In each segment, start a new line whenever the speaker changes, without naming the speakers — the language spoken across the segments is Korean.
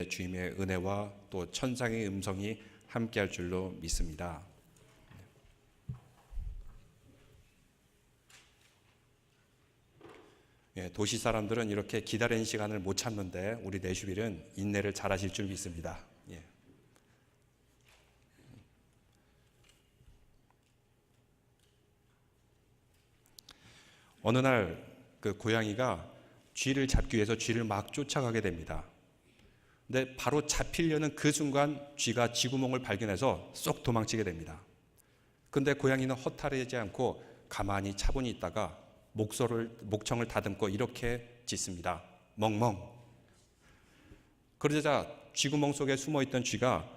주님의 은혜와 또 천상의 음성이 함께할 줄로 믿습니다. 도시 사람들은 이렇게 기다리는 시간을 못 참는데 우리 내슈빌은 인내를 잘하실 줄 믿습니다. 어느 날 그 고양이가 쥐를 잡기 위해서 쥐를 막 쫓아가게 됩니다. 근데 바로 잡히려는 그 순간 쥐가 쥐구멍을 발견해서 쏙 도망치게 됩니다. 근데 고양이는 허탈하지 않고 가만히 차분히 있다가 목청을 다듬고 이렇게 짖습니다. 멍멍. 그러자 쥐구멍 속에 숨어있던 쥐가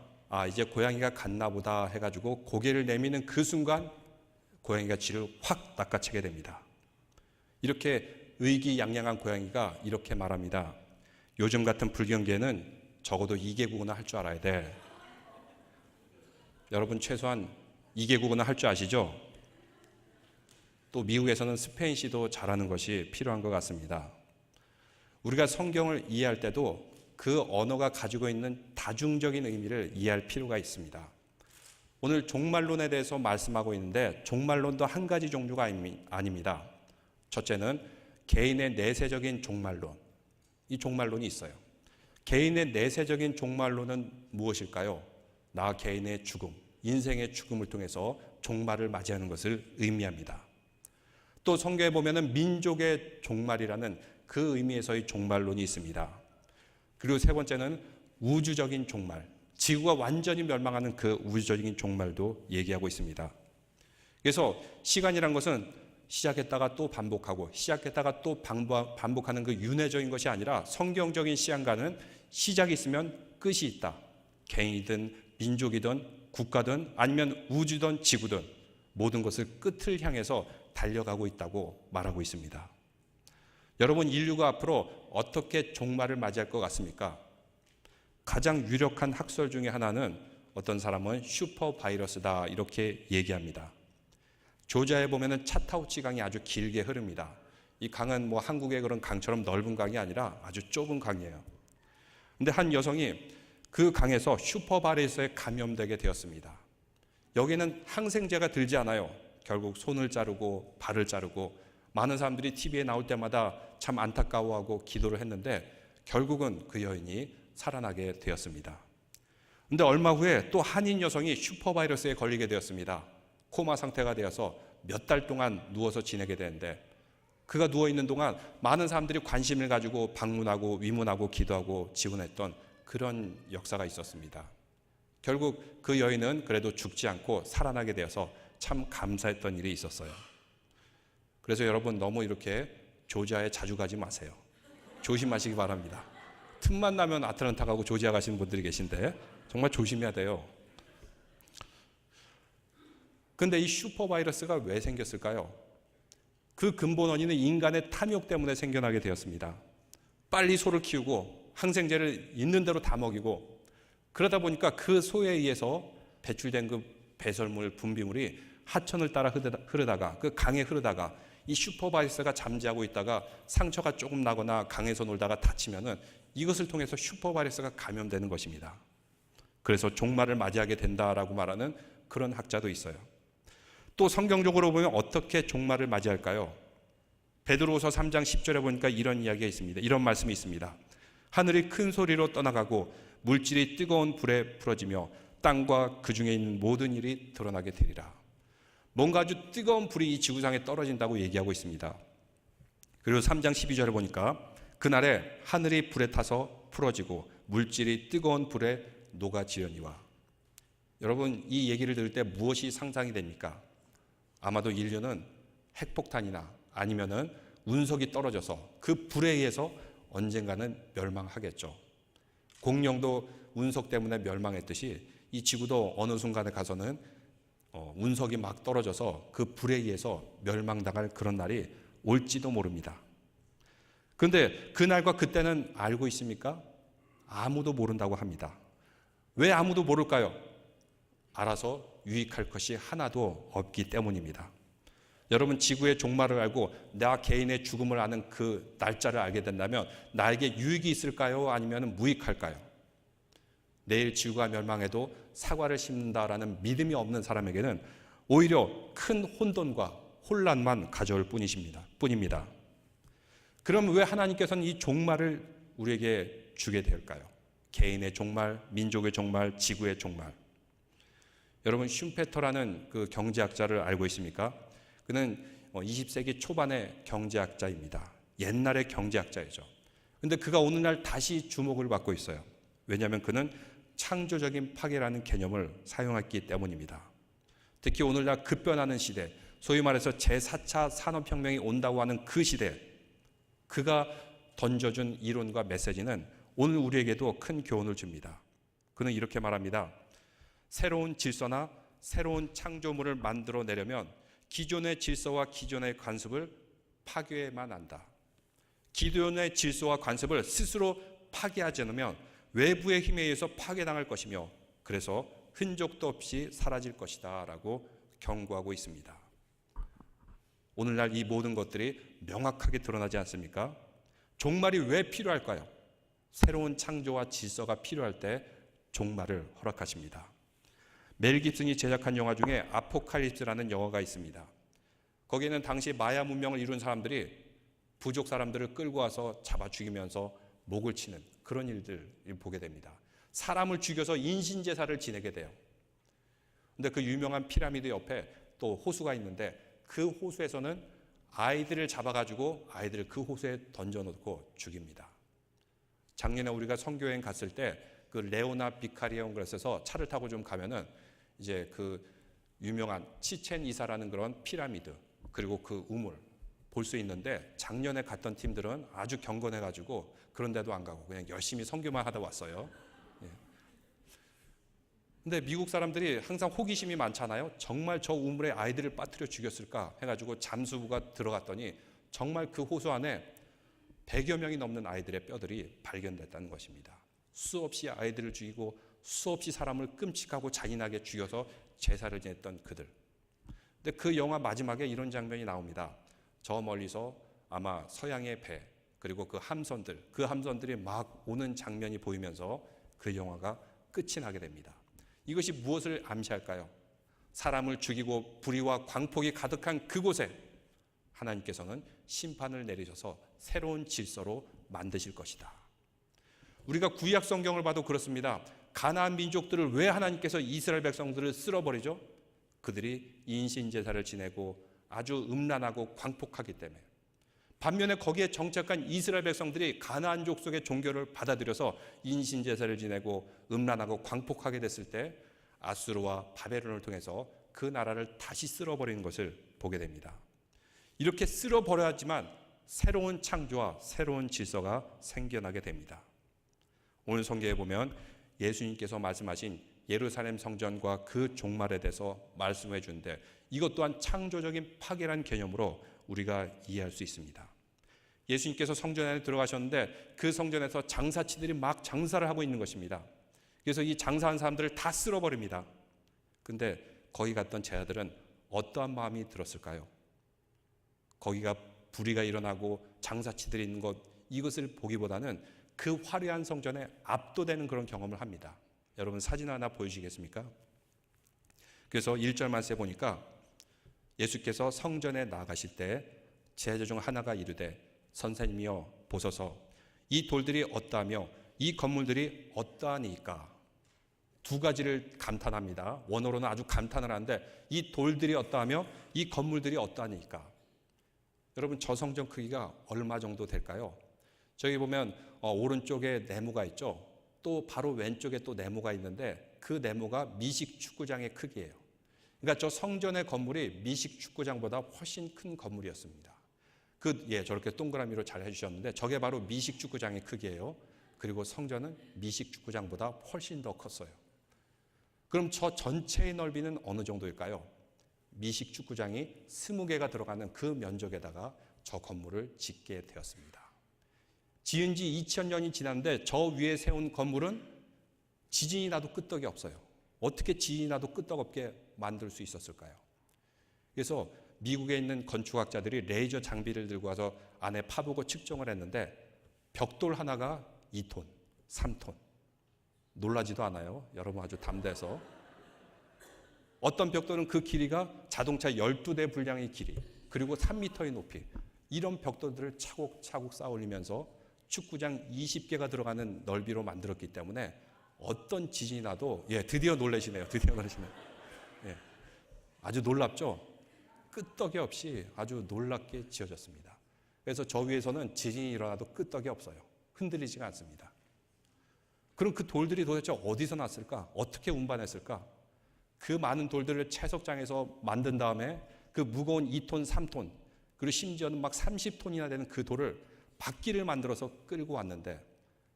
이제 고양이가 갔나 보다 해가지고 고개를 내미는 그 순간 고양이가 쥐를 확 낚아채게 됩니다. 이렇게 의기양양한 고양이가 이렇게 말합니다. 요즘 같은 불경기에는 적어도 2개국어는 할 줄 알아야 돼. 여러분 최소한 2개국어는 할 줄 아시죠? 또 미국에서는 스페인시도 잘하는 것이 필요한 것 같습니다. 우리가 성경을 이해할 때도 그 언어가 가지고 있는 다중적인 의미를 이해할 필요가 있습니다. 오늘 종말론에 대해서 말씀하고 있는데 종말론도 한 가지 종류가 아닙니다. 첫째는 개인의 내세적인 종말론. 이 종말론이 있어요. 개인의 내세적인 종말론은 무엇일까요? 나 개인의 죽음, 인생의 죽음을 통해서 종말을 맞이하는 것을 의미합니다. 또 성경에 보면은 민족의 종말이라는 그 의미에서의 종말론이 있습니다. 그리고 세 번째는 우주적인 종말, 지구가 완전히 멸망하는 그 우주적인 종말도 얘기하고 있습니다. 그래서 시간이란 것은 시작했다가 또 반복하고 시작했다가 또 반복하는 그 윤회적인 것이 아니라 성경적인 시간과는 시작이 있으면 끝이 있다. 개인이든 민족이든 국가든 아니면 우주든 지구든 모든 것을 끝을 향해서 달려가고 있다고 말하고 있습니다. 여러분, 인류가 앞으로 어떻게 종말을 맞이할 것 같습니까? 가장 유력한 학설 중에 하나는 어떤 사람은 슈퍼 바이러스다 이렇게 얘기합니다. 조지아에 보면은 차타우치 강이 아주 길게 흐릅니다. 이 강은 한국의 그런 강처럼 넓은 강이 아니라 아주 좁은 강이에요. 근데 한 여성이 그 강에서 슈퍼바이러스에 감염되게 되었습니다. 여기는 항생제가 들지 않아요. 결국 손을 자르고 발을 자르고 많은 사람들이 TV에 나올 때마다 참 안타까워하고 기도를 했는데 결국은 그 여인이 살아나게 되었습니다. 근데 얼마 후에 또 한인 여성이 슈퍼바이러스에 걸리게 되었습니다. 코마 상태가 되어서 몇 달 동안 누워서 지내게 되는데 그가 누워있는 동안 많은 사람들이 관심을 가지고 방문하고 위문하고 기도하고 지원했던 그런 역사가 있었습니다. 결국 그 여인은 그래도 죽지 않고 살아나게 되어서 참 감사했던 일이 있었어요. 그래서 여러분 너무 이렇게 조지아에 자주 가지 마세요. 조심하시기 바랍니다. 틈만 나면 아틀란타 가고 조지아 가시는 분들이 계신데 정말 조심해야 돼요. 근데 이 슈퍼바이러스가 왜 생겼을까요? 그 근본 원인은 인간의 탐욕 때문에 생겨나게 되었습니다. 빨리 소를 키우고 항생제를 있는 대로 다 먹이고 그러다 보니까 그 소에 의해서 배출된 그 배설물, 분비물이 하천을 따라 흐르다가 그 강에 흐르다가 이 슈퍼바이러스가 잠재하고 있다가 상처가 조금 나거나 강에서 놀다가 다치면은 이것을 통해서 슈퍼바이러스가 감염되는 것입니다. 그래서 종말을 맞이하게 된다라고 말하는 그런 학자도 있어요. 또 성경적으로 보면 어떻게 종말을 맞이할까요? 베드로후서 3장 10절에 보니까 이런 이야기가 있습니다. 이런 말씀이 있습니다. 하늘이 큰 소리로 떠나가고 물질이 뜨거운 불에 풀어지며 땅과 그 중에 있는 모든 일이 드러나게 되리라. 뭔가 아주 뜨거운 불이 이 지구상에 떨어진다고 얘기하고 있습니다. 그리고 3장 12절에 보니까 그날에 하늘이 불에 타서 풀어지고 물질이 뜨거운 불에 녹아지려니와. 여러분, 이 얘기를 들을 때 무엇이 상상이 됩니까? 아마도 인류는 핵폭탄이나 아니면은 운석이 떨어져서 그 불에 의해서 언젠가는 멸망하겠죠. 공룡도 운석 때문에 멸망했듯이 이 지구도 어느 순간에 가서는 운석이 막 떨어져서 그 불에 의해서 멸망당할 그런 날이 올지도 모릅니다. 그런데 그날과 그때는 알고 있습니까? 아무도 모른다고 합니다. 왜 아무도 모를까요? 알아서 유익할 것이 하나도 없기 때문입니다. 여러분, 지구의 종말을 알고 나 개인의 죽음을 아는 그 날짜를 알게 된다면 나에게 유익이 있을까요? 아니면 무익할까요? 내일 지구가 멸망해도 사과를 심는다라는 믿음이 없는 사람에게는 오히려 큰 혼돈과 혼란만 가져올 뿐입니다. 그럼 왜 하나님께서는 이 종말을 우리에게 주게 될까요? 개인의 종말, 민족의 종말, 지구의 종말. 여러분 슌페터라는 그 경제학자를 알고 있습니까? 그는 20세기 초반의 경제학자입니다. 옛날의 경제학자이죠. 근데 그가 오늘날 다시 주목을 받고 있어요. 왜냐하면 그는 창조적인 파괴라는 개념을 사용했기 때문입니다. 특히 오늘날 급변하는 시대, 소위 말해서 제4차 산업혁명이 온다고 하는 그 시대, 그가 던져준 이론과 메시지는 오늘 우리에게도 큰 교훈을 줍니다. 그는 이렇게 말합니다. 새로운 질서나 새로운 창조물을 만들어내려면 기존의 질서와 기존의 관습을 파괴해만 한다. 기존의 질서와 관습을 스스로 파괴하지 않으면 외부의 힘에 의해서 파괴당할 것이며 그래서 흔적도 없이 사라질 것이다 라고 경고하고 있습니다. 오늘날 이 모든 것들이 명확하게 드러나지 않습니까? 종말이 왜 필요할까요? 새로운 창조와 질서가 필요할 때 종말을 허락하십니다. 멜 깁슨이 제작한 영화 중에 아포칼립스라는 영화가 있습니다. 거기에는 당시 마야 문명을 이룬 사람들이 부족 사람들을 끌고 와서 잡아 죽이면서 목을 치는 그런 일들을 보게 됩니다. 사람을 죽여서 인신제사를 지내게 돼요. 근데 그 유명한 피라미드 옆에 또 호수가 있는데 그 호수에서는 아이들을 잡아가지고 아이들을 그 호수에 던져놓고 죽입니다. 작년에 우리가 선교여행 갔을 때 그 레오나 비카리온 그래서 차를 타고 좀 가면은 이제 그 유명한 치첸 이사라는 그런 피라미드 그리고 그 우물 볼 수 있는데 작년에 갔던 팀들은 아주 경건해가지고 그런 데도 안 가고 그냥 열심히 선교만 하다 왔어요. 근데 미국 사람들이 항상 호기심이 많잖아요. 정말 저 우물에 아이들을 빠뜨려 죽였을까 해가지고 잠수부가 들어갔더니 정말 그 호수 안에 100여 명이 넘는 아이들의 뼈들이 발견됐다는 것입니다. 수없이 아이들을 죽이고 수없이 사람을 끔찍하고 잔인하게 죽여서 제사를 지냈던 그들. 근데 그 영화 마지막에 이런 장면이 나옵니다. 저 멀리서 아마 서양의 배 그리고 그 함선들이 막 오는 장면이 보이면서 그 영화가 끝이 나게 됩니다. 이것이 무엇을 암시할까요? 사람을 죽이고 불의와 광폭이 가득한 그곳에 하나님께서는 심판을 내리셔서 새로운 질서로 만드실 것이다. 우리가 구약 성경을 봐도 그렇습니다. 가나안 민족들을 왜 하나님께서 이스라엘 백성들을 쓸어버리죠? 그들이 인신제사를 지내고 아주 음란하고 광폭하기 때문에. 반면에 거기에 정착한 이스라엘 백성들이 가나안 족속의 종교를 받아들여서 인신제사를 지내고 음란하고 광폭하게 됐을 때 아수르와 바벨론을 통해서 그 나라를 다시 쓸어버리는 것을 보게 됩니다. 이렇게 쓸어버려야지만 새로운 창조와 새로운 질서가 생겨나게 됩니다. 오늘 성경에 보면 예수님께서 말씀하신 예루살렘 성전과 그 종말에 대해서 말씀해 주는데 이것 또한 창조적인 파괴라는 개념으로 우리가 이해할 수 있습니다. 예수님께서 성전 안에 들어가셨는데 그 성전에서 장사치들이 막 장사를 하고 있는 것입니다. 그래서 이 장사한 사람들을 다 쓸어버립니다. 근데 거기 갔던 제자들은 어떠한 마음이 들었을까요? 거기가 불의가 일어나고 장사치들이 있는 것 이것을 보기보다는 그 화려한 성전에 압도되는 그런 경험을 합니다. 여러분 사진 하나 보여주시겠습니까? 그래서 1절 말씀에 보니까 예수께서 성전에 나가실 때 제자 중 하나가 이르되 선생님이여 보소서 이 돌들이 어떠하며 이 건물들이 어떠하니까. 두 가지를 감탄합니다. 원어로는 아주 감탄을 하는데 이 돌들이 어떠하며 이 건물들이 어떠하니까. 여러분 저 성전 크기가 얼마 정도 될까요? 저기 보면 오른쪽에 네모가 있죠. 또 바로 왼쪽에 또 네모가 있는데 그 네모가 미식 축구장의 크기예요. 그러니까 저 성전의 건물이 미식 축구장보다 훨씬 큰 건물이었습니다. 저렇게 동그라미로 잘 해주셨는데 저게 바로 미식 축구장의 크기예요. 그리고 성전은 미식 축구장보다 훨씬 더 컸어요. 그럼 저 전체의 넓이는 어느 정도일까요? 미식 축구장이 20개가 들어가는 그 면적에다가 저 건물을 짓게 되었습니다. 지은 지 2000년이 지났는데 저 위에 세운 건물은 지진이 나도 끄떡이 없어요. 어떻게 지진이 나도 끄떡없게 만들 수 있었을까요? 그래서 미국에 있는 건축학자들이 레이저 장비를 들고 와서 안에 파보고 측정을 했는데 벽돌 하나가 2톤, 3톤, 놀라지도 않아요. 여러분 아주 담대해서. 어떤 벽돌은 그 길이가 자동차 12대 분량의 길이, 그리고 3m의 높이, 이런 벽돌들을 차곡차곡 쌓아 올리면서 축구장 20개가 들어가는 넓이로 만들었기 때문에 어떤 지진이 나도, 드디어 놀라시네요. 드디어 놀라시네요. 아주 놀랍죠? 끄떡이 없이 아주 놀랍게 지어졌습니다. 그래서 저 위에서는 지진이 일어나도 끄떡이 없어요. 흔들리지가 않습니다. 그럼 그 돌들이 도대체 어디서 났을까? 어떻게 운반했을까? 그 많은 돌들을 채석장에서 만든 다음에 그 무거운 2톤, 3톤, 그리고 심지어는 막 30톤이나 되는 그 돌을 바퀴를 만들어서 끌고 왔는데,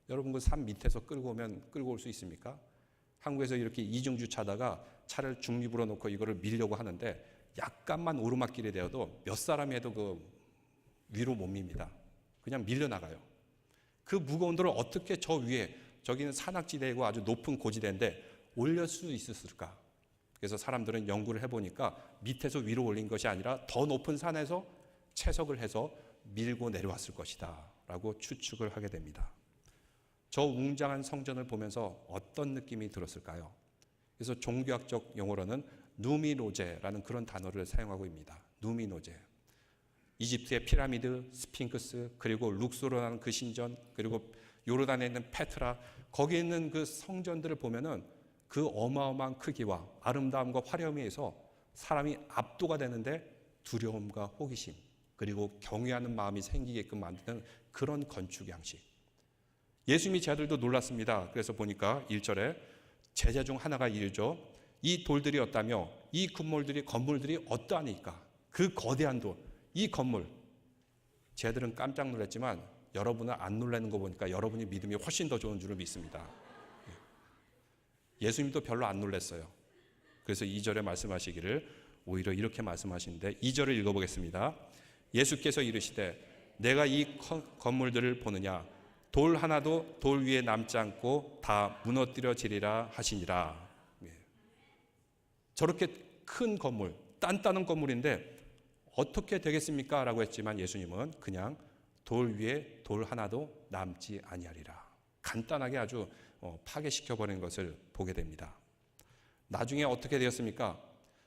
여러분 그 산 밑에서 끌고 오면 끌고 올 수 있습니까? 한국에서 이렇게 이중주차하다가 차를 중립으로 놓고 이거를 밀려고 하는데 약간만 오르막길이 되어도 몇 사람이 해도 그 위로 못 밉니다. 그냥 밀려나가요. 그 무거운 돌을 어떻게 저 위에, 저기는 산악지대이고 아주 높은 고지대인데 올릴 수 있었을까? 그래서 사람들은 연구를 해보니까 밑에서 위로 올린 것이 아니라 더 높은 산에서 채석을 해서 밀고 내려왔을 것이다 라고 추측을 하게 됩니다. 저 웅장한 성전을 보면서 어떤 느낌이 들었을까요? 그래서 종교학적 용어로는 누미노제라는 그런 단어를 사용하고 있습니다. 누미노제. 이집트의 피라미드, 스핑크스, 그리고 룩소르라는 그 신전, 그리고 요르단에 있는 페트라, 거기에 있는 그 성전들을 보면은 그 어마어마한 크기와 아름다움과 화려함에 의해서 사람이 압도가 되는데 두려움과 호기심, 그리고 경외하는 마음이 생기게끔 만드는 그런 건축 양식. 예수님이 제자들도 놀랐습니다. 그래서 보니까 1절에 제자 중 하나가 이르죠. 이 돌들이었다며 이 건물들이 어떠하니까? 그 거대한 돌, 이 건물. 제자들은 깜짝 놀랐지만 여러분은 안 놀라는 거 보니까 여러분이 믿음이 훨씬 더 좋은 줄을 믿습니다. 예수님도 별로 안 놀랐어요. 그래서 2절에 말씀하시기를 오히려 이렇게 말씀하시는데, 2절을 읽어보겠습니다. 예수께서 이르시되 내가 이 건물들을 보느냐? 돌 하나도 돌 위에 남지 않고 다 무너뜨려지리라 하시니라. 저렇게 큰 건물, 단단한 건물인데 어떻게 되겠습니까? 라고 했지만 예수님은 그냥 돌 위에 돌 하나도 남지 아니하리라. 간단하게 아주 파괴시켜버리는 것을 보게 됩니다. 나중에 어떻게 되었습니까?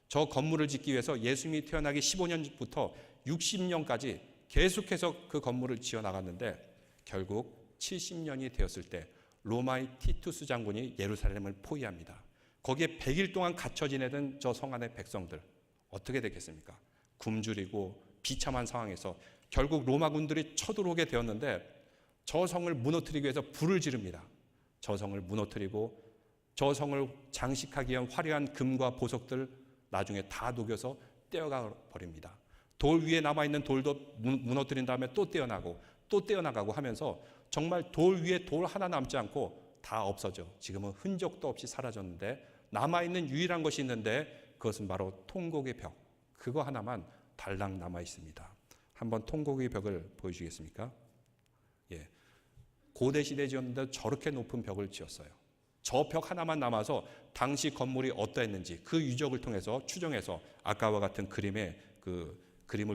저 건물을 짓기 위해서 예수님이 태어나기 15년부터 60년까지 계속해서 그 건물을 지어나갔는데 결국 70년이 되었을 때 로마의 티투스 장군이 예루살렘을 포위합니다. 거기에 100일 동안 갇혀 지내던 저 성 안의 백성들 어떻게 됐겠습니까? 굶주리고 비참한 상황에서 결국 로마군들이 쳐들어오게 되었는데 저 성을 무너뜨리기 위해서 불을 지릅니다. 저 성을 무너뜨리고 저 성을 장식하기 위한 화려한 금과 보석들 나중에 다 녹여서 떼어가 버립니다. 돌 위에 남아있는 돌도 무너뜨린 다음에 또 떼어나고 또 떼어나가고 하면서 정말 돌 위에 돌 하나 남지 않고 다 없어져. 지금은 흔적도 없이 사라졌는데 남아있는 유일한 것이 있는데 그것은 바로 통곡의 벽. 그거 하나만 달랑 남아 있습니다. 한번 통곡의 벽을 보여주겠습니까? 고대 시대에 지었는데 저렇게 높은 벽을 지었어요. 저 벽 하나만 남아서 당시 건물이 어떠했는지 그 유적을 통해서 추정해서 아까와 같은 그림을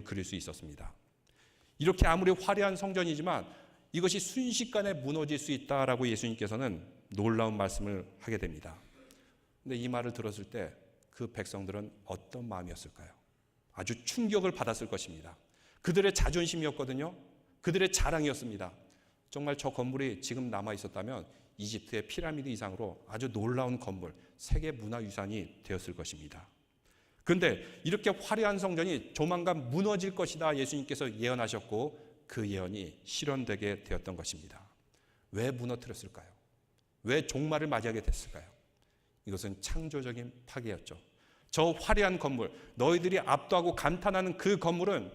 그릴 수 있었습니다. 이렇게 아무리 화려한 성전이지만 이것이 순식간에 무너질 수 있다라고 예수님께서는 놀라운 말씀을 하게 됩니다. 근데 이 말을 들었을 때 그 백성들은 어떤 마음이었을까요? 아주 충격을 받았을 것입니다. 그들의 자존심이었거든요. 그들의 자랑이었습니다. 정말 저 건물이 지금 남아 있었다면 이집트의 피라미드 이상으로 아주 놀라운 건물, 세계 문화유산이 되었을 것입니다. 그런데 이렇게 화려한 성전이 조만간 무너질 것이다 예수님께서 예언하셨고 그 예언이 실현되게 되었던 것입니다. 왜 무너뜨렸을까요? 왜 종말을 맞이하게 됐을까요? 이것은 창조적인 파괴였죠. 저 화려한 건물, 너희들이 압도하고 감탄하는 그 건물은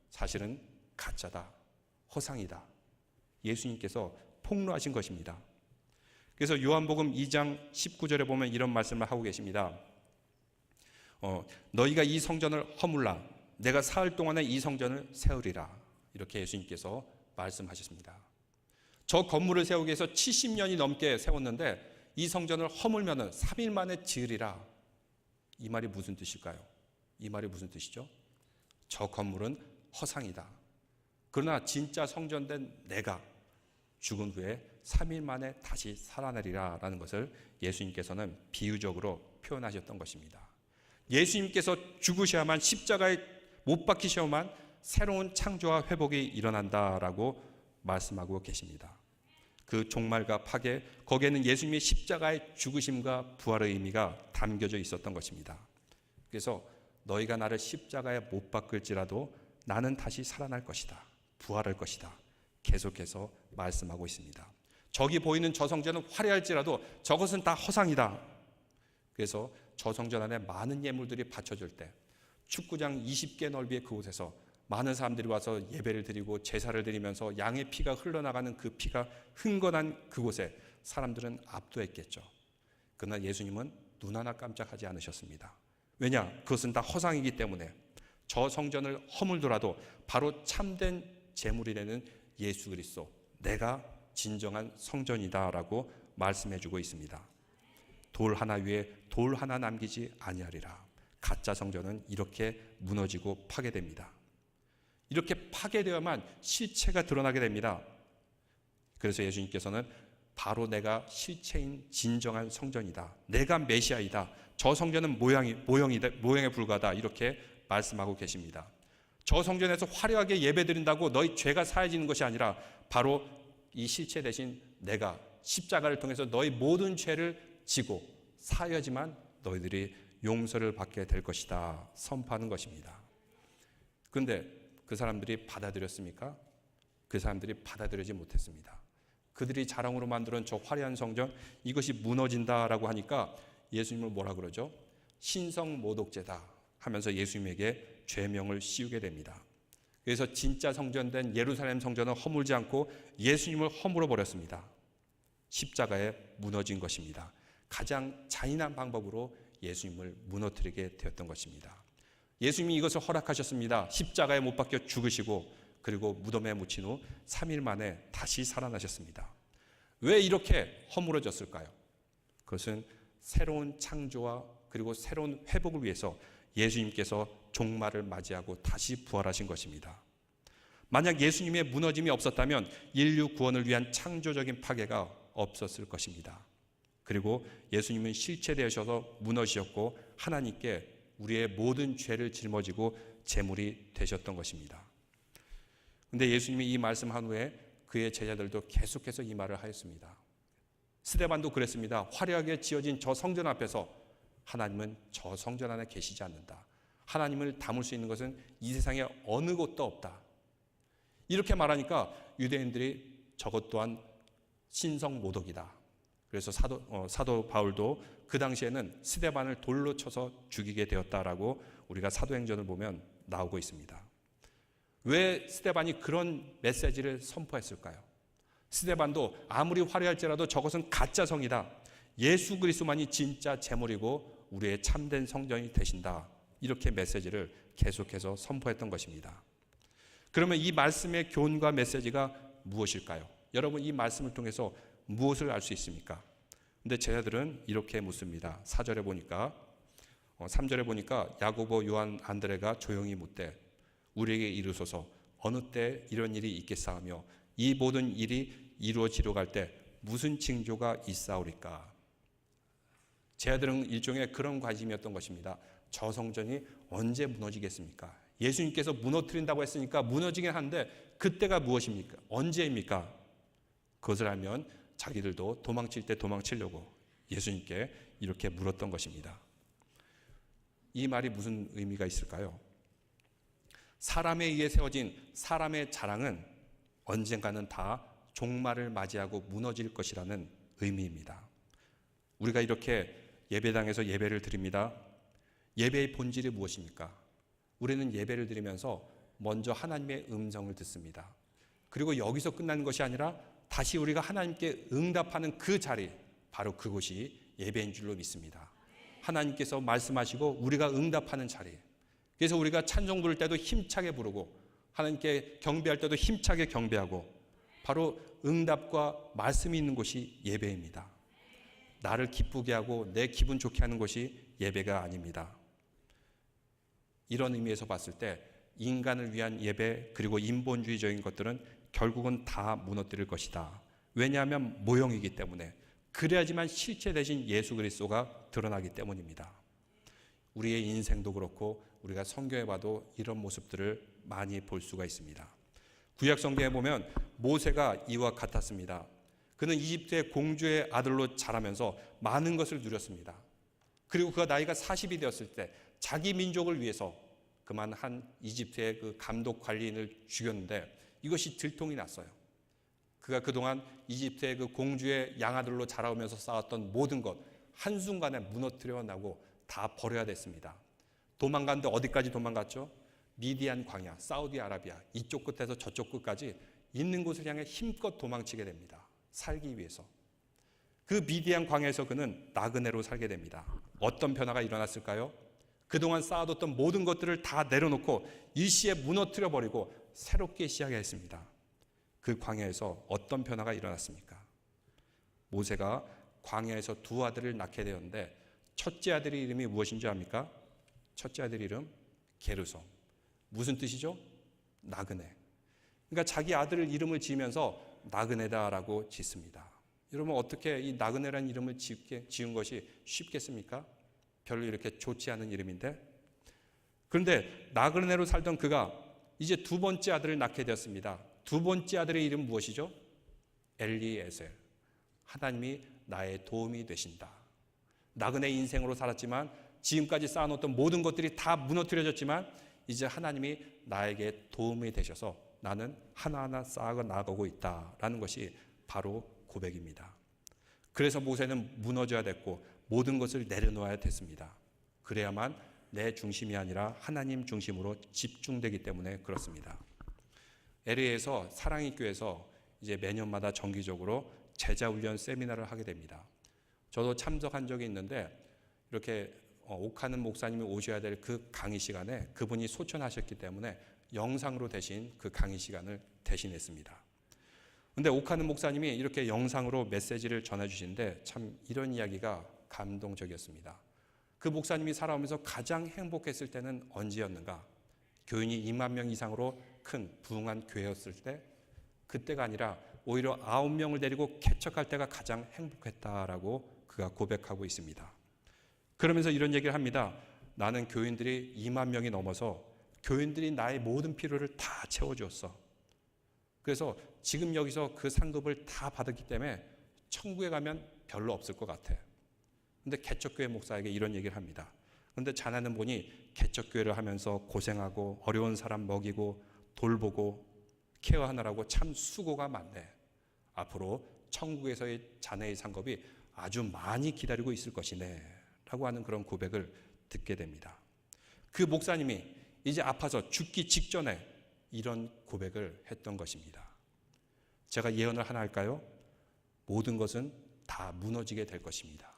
사실은 가짜다, 허상이다. 예수님께서 폭로하신 것입니다. 그래서 요한복음 2장 19절에 보면 이런 말씀을 하고 계십니다. 너희가 이 성전을 허물라 내가 사흘 동안에 이 성전을 세우리라. 이렇게 예수님께서 말씀하셨습니다. 저 건물을 세우기 위해서 70년이 넘게 세웠는데 이 성전을 허물면 3일 만에 지으리라. 이 말이 무슨 뜻일까요? 이 말이 무슨 뜻이죠? 저 건물은 허상이다. 그러나 진짜 성전된 내가 죽은 후에 3일 만에 다시 살아나리라 라는 것을 예수님께서는 비유적으로 표현하셨던 것입니다. 예수님께서 죽으셔야만, 십자가에 못 박히셔야만 새로운 창조와 회복이 일어난다라고 말씀하고 계십니다. 그 종말과 파괴, 거기에는 예수님의 십자가의 죽으심과 부활의 의미가 담겨져 있었던 것입니다. 그래서 너희가 나를 십자가에 못 박을지라도 나는 다시 살아날 것이다, 부활할 것이다, 계속해서 말씀하고 있습니다. 저기 보이는 저 성전은 화려할지라도 저것은 다 허상이다. 그래서 저 성전 안에 많은 예물들이 바쳐질 때 축구장 20개 넓이의 그곳에서 많은 사람들이 와서 예배를 드리고 제사를 드리면서 양의 피가 흘러나가는 그 피가 흥건한 그곳에 사람들은 압도했겠죠. 그러나 예수님은 눈 하나 깜짝하지 않으셨습니다. 왜냐? 그것은 다 허상이기 때문에 저 성전을 허물더라도 바로 참된 제물이라는 예수 그리스도, 내가 진정한 성전이다라고 말씀해주고 있습니다. 돌 하나 위에 돌 하나 남기지 아니하리라. 가짜 성전은 이렇게 무너지고 파괴됩니다. 이렇게 파괴되어야만 실체가 드러나게 됩니다. 그래서 예수님께서는 바로 내가 실체인 진정한 성전이다, 내가 메시아이다, 저 성전은 모형에 불과하다, 이렇게 말씀하고 계십니다. 저 성전에서 화려하게 예배드린다고 너희 죄가 사해지는 것이 아니라 바로 이 실체 대신 내가 십자가를 통해서 너희 모든 죄를 지고 사여지만 너희들이 용서를 받게 될 것이다 선포하는 것입니다. 그런데 그 사람들이 받아들였습니까? 그 사람들이 받아들이지 못했습니다. 그들이 자랑으로 만들어낸 저 화려한 성전, 이것이 무너진다라고 하니까 예수님을 뭐라 그러죠? 신성모독죄다 하면서 예수님에게 죄명을 씌우게 됩니다. 그래서 진짜 성전된 예루살렘 성전은 허물지 않고 예수님을 허물어 버렸습니다. 십자가에 무너진 것입니다. 가장 잔인한 방법으로 예수님을 무너뜨리게 되었던 것입니다. 예수님이 이것을 허락하셨습니다. 십자가에 못 박혀 죽으시고 그리고 무덤에 묻힌 후 3일 만에 다시 살아나셨습니다. 왜 이렇게 허물어졌을까요? 그것은 새로운 창조와 그리고 새로운 회복을 위해서 예수님께서 종말을 맞이하고 다시 부활하신 것입니다. 만약 예수님의 무너짐이 없었다면 인류 구원을 위한 창조적인 파괴가 없었을 것입니다. 그리고 예수님은 실체되셔서 무너지셨고 하나님께 우리의 모든 죄를 짊어지고 제물이 되셨던 것입니다. 그런데 예수님이 이 말씀한 후에 그의 제자들도 계속해서 이 말을 하였습니다. 스데반도 그랬습니다. 화려하게 지어진 저 성전 앞에서 하나님은 저 성전 안에 계시지 않는다. 하나님을 담을 수 있는 것은 이 세상에 어느 곳도 없다. 이렇게 말하니까 유대인들이 저것 또한 신성모독이다. 그래서 사도 바울도 그 당시에는 스데반을 돌로 쳐서 죽이게 되었다라고 우리가 사도행전을 보면 나오고 있습니다. 왜 스데반이 그런 메시지를 선포했을까요? 스데반도 아무리 화려할지라도 저것은 가짜 성이다. 예수 그리스도만이 진짜 제물이고 우리의 참된 성전이 되신다. 이렇게 메시지를 계속해서 선포했던 것입니다. 그러면 이 말씀의 교훈과 메시지가 무엇일까요? 여러분, 이 말씀을 통해서 무엇을 알 수 있습니까? 근데 제자들은 이렇게 묻습니다. 4절에 보니까 3절에 보니까 야고보, 요한, 안드레가 조용히 묻되 우리에게 이르소서 어느 때 이런 일이 있겠사하며 이 모든 일이 이루어지려 갈 때 무슨 징조가 있사오리까? 제자들은 일종의 그런 관심이었던 것입니다. 저 성전이 언제 무너지겠습니까? 예수님께서 무너뜨린다고 했으니까 무너지긴 한데 그때가 무엇입니까? 언제입니까? 그것을 알면 자기들도 도망칠 때 도망치려고 예수님께 이렇게 물었던 것입니다. 이 말이 무슨 의미가 있을까요? 사람에 의해 세워진 사람의 자랑은 언젠가는 다 종말을 맞이하고 무너질 것이라는 의미입니다. 우리가 이렇게 예배당에서 예배를 드립니다. 예배의 본질이 무엇입니까? 우리는 예배를 드리면서 먼저 하나님의 음성을 듣습니다. 그리고 여기서 끝나는 것이 아니라 다시 우리가 하나님께 응답하는 그 자리, 바로 그곳이 예배인 줄로 믿습니다. 하나님께서 말씀하시고 우리가 응답하는 자리. 그래서 우리가 찬송 부를 때도 힘차게 부르고 하나님께 경배할 때도 힘차게 경배하고 바로 응답과 말씀이 있는 곳이 예배입니다. 나를 기쁘게 하고 내 기분 좋게 하는 것이 예배가 아닙니다. 이런 의미에서 봤을 때 인간을 위한 예배 그리고 인본주의적인 것들은 결국은 다 무너뜨릴 것이다. 왜냐하면 모형이기 때문에, 그래야지만 실체 되신 예수 그리스도가 드러나기 때문입니다. 우리의 인생도 그렇고 우리가 성경에 봐도 이런 모습들을 많이 볼 수가 있습니다. 구약 성경에 보면 모세가 이와 같았습니다. 그는 이집트의 공주의 아들로 자라면서 많은 것을 누렸습니다. 그리고 그가 나이가 40이 되었을 때 자기 민족을 위해서 그만 한 이집트의 그 감독 관리인을 죽였는데 이것이 들통이 났어요. 그가 그동안 이집트의 그 공주의 양아들로 자라오면서 쌓았던 모든 것 한순간에 무너뜨려 나고 다 버려야 됐습니다. 도망갔는데 어디까지 도망갔죠? 미디안 광야, 사우디아라비아 이쪽 끝에서 저쪽 끝까지 있는 곳을 향해 힘껏 도망치게 됩니다. 살기 위해서. 그 미디안 광야에서 그는 나그네로 살게 됩니다. 어떤 변화가 일어났을까요? 그동안 쌓아뒀던 모든 것들을 다 내려놓고 일시에 무너뜨려 버리고 새롭게 시작했습니다. 그 광야에서 어떤 변화가 일어났습니까? 모세가 광야에서 두 아들을 낳게 되었는데 첫째 아들의 이름이 무엇인지 압니까? 첫째 아들 이름 게르솜. 무슨 뜻이죠? 나그네. 그러니까 자기 아들 이름을 지으면서 나그네다라고 짓습니다. 여러분 어떻게 이 나그네라는 이름을 지은 것이 쉽겠습니까? 별로 이렇게 좋지 않은 이름인데. 그런데 나그네로 살던 그가 이제 두 번째 아들을 낳게 되었습니다. 두 번째 아들의 이름 무엇이죠? 엘리에셀. 하나님이 나의 도움이 되신다. 나그네 인생으로 살았지만 지금까지 쌓아놓던 모든 것들이 다 무너뜨려졌지만 이제 하나님이 나에게 도움이 되셔서 나는 하나하나 쌓아 나가고 있다라는 것이 바로 고백입니다. 그래서 모세는 무너져야 됐고 모든 것을 내려놓아야 됐습니다. 그래야만 내 중심이 아니라 하나님 중심으로 집중되기 때문에 그렇습니다. LA에서 사랑의 교회에서 이제 매년마다 정기적으로 제자훈련 세미나를 하게 됩니다. 저도 참석한 적이 있는데 이렇게 옥하는 목사님이 오셔야 될 그 강의 시간에 그분이 소천하셨기 때문에 영상으로 대신 그 강의 시간을 대신했습니다. 그런데 옥하는 목사님이 이렇게 영상으로 메시지를 전해주시는데 참 이런 이야기가 감동적이었습니다. 그 목사님이 살아오면서 가장 행복했을 때는 언제였는가? 교인이 2만 명 이상으로 큰 부흥한 교회였을 때, 그때가 아니라 오히려 9명을 데리고 개척할 때가 가장 행복했다라고 그가 고백하고 있습니다. 그러면서 이런 얘기를 합니다. 나는 교인들이 2만 명이 넘어서 교인들이 나의 모든 필요를 다 채워주었어. 그래서 지금 여기서 그 상급을 다 받았기 때문에 천국에 가면 별로 없을 것 같아. 근데 개척교회 목사에게 이런 얘기를 합니다. 그런데 자네는 보니 개척교회를 하면서 고생하고 어려운 사람 먹이고 돌보고 케어하느라고 참 수고가 많네. 앞으로 천국에서의 자네의 상급이 아주 많이 기다리고 있을 것이네 라고 하는 그런 고백을 듣게 됩니다. 그 목사님이 이제 아파서 죽기 직전에 이런 고백을 했던 것입니다. 제가 예언을 하나 할까요? 모든 것은 다 무너지게 될 것입니다.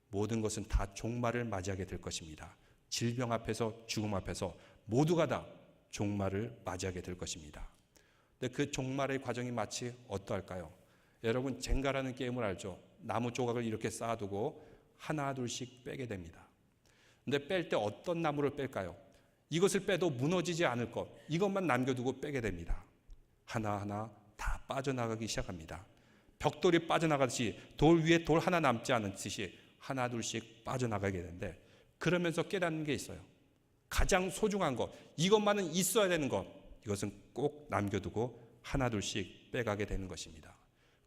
모든 것은 다 종말을 맞이하게 될 것입니다. 질병 앞에서 죽음 앞에서 모두가 다 종말을 맞이하게 될 것입니다. 근데 그 종말의 과정이 마치 어떠할까요? 여러분 젠가라는 게임을 알죠? 나무 조각을 이렇게 쌓아두고 하나 둘씩 빼게 됩니다. 근데 뺄 때 어떤 나무를 뺄까요? 이것을 빼도 무너지지 않을 것, 이것만 남겨두고 빼게 됩니다. 하나하나 다 빠져나가기 시작합니다. 벽돌이 빠져나가듯이 돌 위에 돌 하나 남지 않은 듯이 하나 둘씩 빠져나가게 되는데, 그러면서 깨닫는 게 있어요. 가장 소중한 것, 이것만은 있어야 되는 것, 이것은 꼭 남겨두고 하나 둘씩 빼가게 되는 것입니다.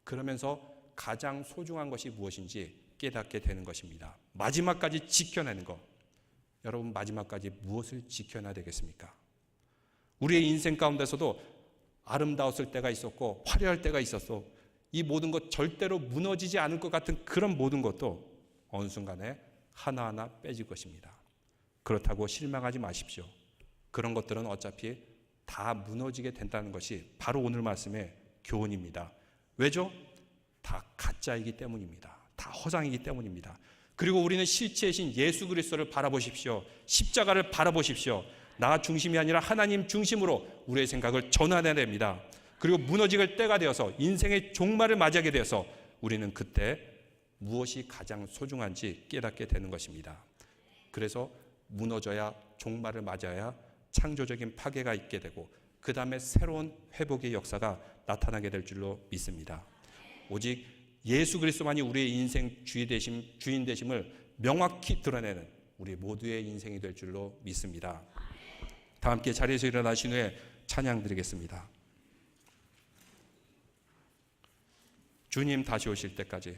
그러면서 가장 소중한 것이 무엇인지 깨닫게 되는 것입니다. 마지막까지 지켜내는 것. 여러분 마지막까지 무엇을 지켜내야 되겠습니까? 우리의 인생 가운데서도 아름다웠을 때가 있었고 화려할 때가 있었어. 이 모든 것 절대로 무너지지 않을 것 같은 그런 모든 것도 어느 순간에 하나하나 빼질 것입니다. 그렇다고 실망하지 마십시오. 그런 것들은 어차피 다 무너지게 된다는 것이 바로 오늘 말씀의 교훈입니다. 왜죠? 다 가짜이기 때문입니다. 다 허상이기 때문입니다. 그리고 우리는 실체이신 예수 그리스도를 바라보십시오. 십자가를 바라보십시오. 나 중심이 아니라 하나님 중심으로 우리의 생각을 전환해야 됩니다. 그리고 무너질 때가 되어서 인생의 종말을 맞이하게 되어서 우리는 그때 무엇이 가장 소중한지 깨닫게 되는 것입니다. 그래서 무너져야 종말을 맞아야 창조적인 파괴가 있게 되고 그 다음에 새로운 회복의 역사가 나타나게 될 줄로 믿습니다. 오직 예수 그리스도만이 우리의 인생 주인 되심을 명확히 드러내는 우리 모두의 인생이 될 줄로 믿습니다. 다 함께 자리에서 일어나신 후에 찬양 드리겠습니다. 주님 다시 오실 때까지